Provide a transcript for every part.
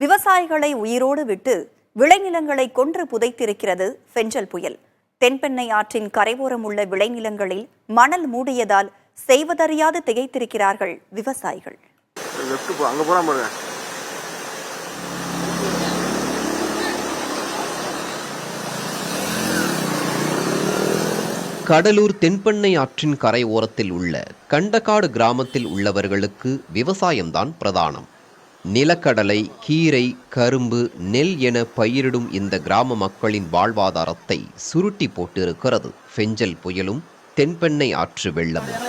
விவசாயிகளை உயிரோடு விட்டு விளைநிலங்களை கொன்று புதைத்திருக்கிறது பெஞ்சல் புயல். தென்பெண்ணை ஆற்றின் கரையோரம் உள்ள விளைநிலங்களில் மணல் மூடியதால் செய்வதறியாது திகைத்திருக்கிறார்கள் விவசாயிகள். கடலூர் தென்பெண்ணை ஆற்றின் கரையோரத்தில் உள்ள கண்டக்காடு கிராமத்தில் உள்ளவர்களுக்கு விவசாயம்தான் பிரதானம். நிலக்கடலை, கீரை, கரும்பு, நெல் என பயிரிடும் இந்த கிராம மக்களின் வாழ்வாதாரத்தை சுருட்டி போட்டிருக்கிறது பெஞ்சல் புயலும் தென்பெண்ணை ஆற்று வெள்ளமும்.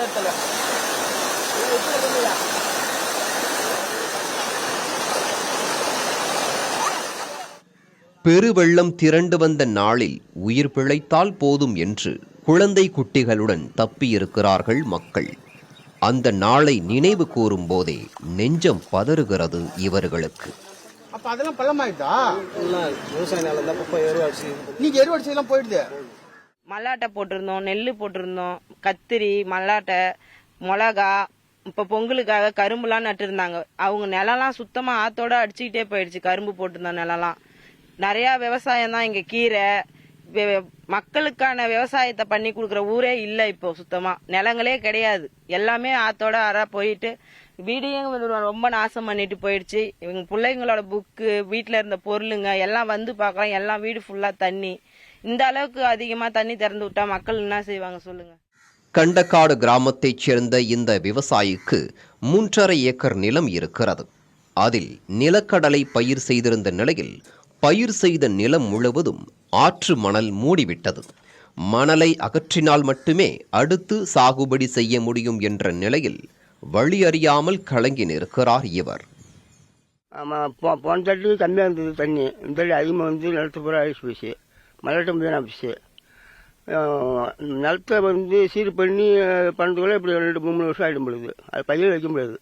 பெருவெள்ளம் திரண்டு வந்த நாளில் உயிர் பிழைத்தால் போதும் என்று குழந்தை குட்டிகளுடன் தப்பியிருக்கிறார்கள் மக்கள். அந்த நாளை நினைவு கூறும் போதே நெஞ்சம் பதறுகிறது இவர்களுக்கு. மல்லாட்டை போட்டிருந்தோம், நெல் போட்டிருந்தோம், கத்திரி, மல்லாட்டை, மிளகா. இப்ப பொங்கலுக்காக கரும்புலாம் நட்டு இருந்தாங்க. அவங்க நிலம்லாம் சுத்தமா ஆத்தோட அடிச்சுக்கிட்டே போயிடுச்சு. கரும்பு போட்டிருந்த நிலம்லாம் நிறைய விவசாயம் தான். இங்க கீரை, மக்களுக்கான விவசாயத்தை பண்ணி கொடுக்குற ஊரே இல்லை. இப்போ சுத்தமா நிலங்களே கிடையாது. எல்லாமே ஆத்தோட அறா போயிட்டு வீடையும் ரொம்ப நாசம் பண்ணிட்டு போயிடுச்சு. இவங்க பிள்ளைங்களோட புக்கு, வீட்டுல இருந்த பொருளுங்க எல்லாம் வந்து பார்க்கலாம். எல்லாம் வீடு ஃபுல்லா தண்ணி. இந்த அளவுக்கு அதிகமா தண்ணி திறந்து விட்டா மக்கள் என்ன செய்வாங்க சொல்லுங்க. கண்டக்காடு கிராமத்தைச் சேர்ந்த இந்த விவசாயிக்கு 3.5 ஏக்கர் நிலம் இருக்கிறது. அதில் நிலக்கடலை பயிர் செய்திருந்த நிலையில் பயிர் செய்த நிலம் முழுவதும் ஆற்று மணல் மூடிவிட்டது. மணலை அகற்றினால் மட்டுமே அடுத்து சாகுபடி செய்ய முடியும் என்ற நிலையில் வழி அறியாமல் கலங்கி நிற்கிறார் இவர். போன தட்டு கம்மியாக இருந்தது தண்ணி, இந்த தண்ணி அதிகமாக வந்து நிலத்து பூரா அழிச்சு போச்சு. மல்லாட்டம் தான் ஆச்சு. நிலத்தை வந்து சீர் பண்ணி பண்ணுறதுக்குள்ள இப்படி 2-3 வருஷம் ஆகிடும் பொழுது அது பயிர் வைக்க முடியாது.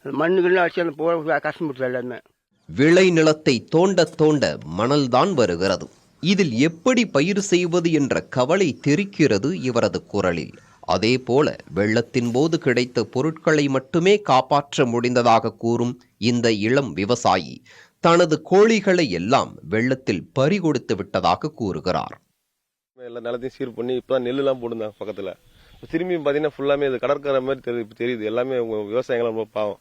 மண்ணுக்குள்ள அடிச்சு அந்த போக கஷ்டப்பட்டு எல்லாமே. விளை நிலத்தை தோண்ட தோண்ட மணல்தான் வருகிறது. இதில் எப்படி பயிர் செய்வது என்ற கவலை தெரிக்கிறது இவரது குரலில். அதே போல வெள்ளத்தின் போது கிடைத்த பொருட்களை மட்டுமே காப்பாற்ற முடிந்ததாக கூறும் இந்த இளம் விவசாயி தனது கோழிகளை எல்லாம் வெள்ளத்தில் பறிகொடுத்து விட்டதாக கூறுகிறார். எல்லா நிலத்தையும் சீர் பண்ணி இப்பதான் நெல்லுலாம் போடுந்தாங்க பக்கத்துல. திரும்பி பாத்தீங்கன்னா ஃபுல்லாமே இது கடற்கரை மாதிரி தெரியுது. எல்லாமே விவசாயிகள் ரொம்ப பாவம்.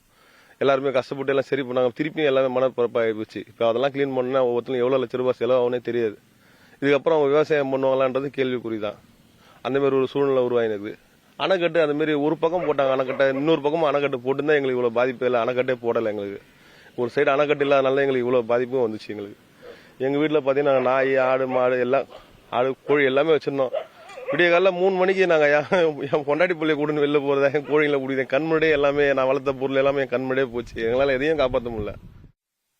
எல்லாருமே கஷ்டப்பட்டு எல்லாம் சரி பண்ணாங்க. திருப்பியும் எல்லாமே மனப்பரப்பாகி போச்சு. இப்போ அதெல்லாம் கிளீன் பண்ணா ஒவ்வொருத்தரும் எவ்வளவு லட்ச ரூபாய் செலவு ஆகுனே தெரியாது. இதுக்கப்புறம் அவங்க விவசாயம் பண்ணுவாங்களான்றது கேள்விக்குறிதான். அந்த மாதிரி ஒரு சூழ்நிலை உருவாயினது. அணைக்கட்டு அந்த மாதிரி ஒரு பக்கம் போட்டாங்க அணைக்கட்டை, இன்னொரு பக்கமும் அணைக்கட்டு போட்டுருந்தா எங்களுக்கு இவ்வளவு பாதிப்பு இல்லை. அணைக்கட்டே போடலை. எங்களுக்கு ஒரு சைடு அணைக்கட்டு இல்லாதனால எங்களுக்கு இவ்வளவு பாதிப்பும் வந்துச்சு. எங்களுக்கு எங்க வீட்டுல பாத்தீங்கன்னா நாய், ஆடு, மாடு எல்லாம், ஆடு, கோழி எல்லாமே வச்சிருந்தோம். விடிய காலைல 3 மணிக்கு நாங்க என் பொண்டாட்டி பிள்ளைய கூட்டுன்னு வெளில போறதா, என் கோழிகளை கூட்டியேன். கண்முடியே எல்லாமே நான் வளர்த்த பொருள் எல்லாமே என் கண்முடியே போச்சு. எங்களால எதையும் காப்பாற்ற முடியல.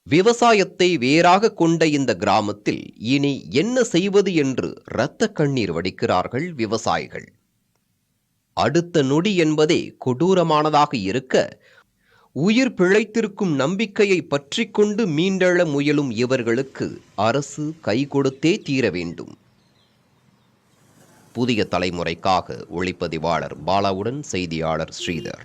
விவசாயத்தை வேறாக கொண்ட இந்த கிராமத்தில் இனி என்ன செய்வது என்று இரத்த கண்ணீர் வடிக்கிறார்கள் விவசாயிகள். அடுத்த நொடி என்பதே கொடூரமானதாக இருக்க, உயிர் பிழைத்திருக்கும் நம்பிக்கையை பற்றி கொண்டு மீண்டெழ முயலும் இவர்களுக்கு அரசு கை கொடுத்தே தீர வேண்டும். புதிய தலைமுறைக்காக ஒளிப்பதிவாளர் பாலாவுடன் செய்தியாளர் ஸ்ரீதர்.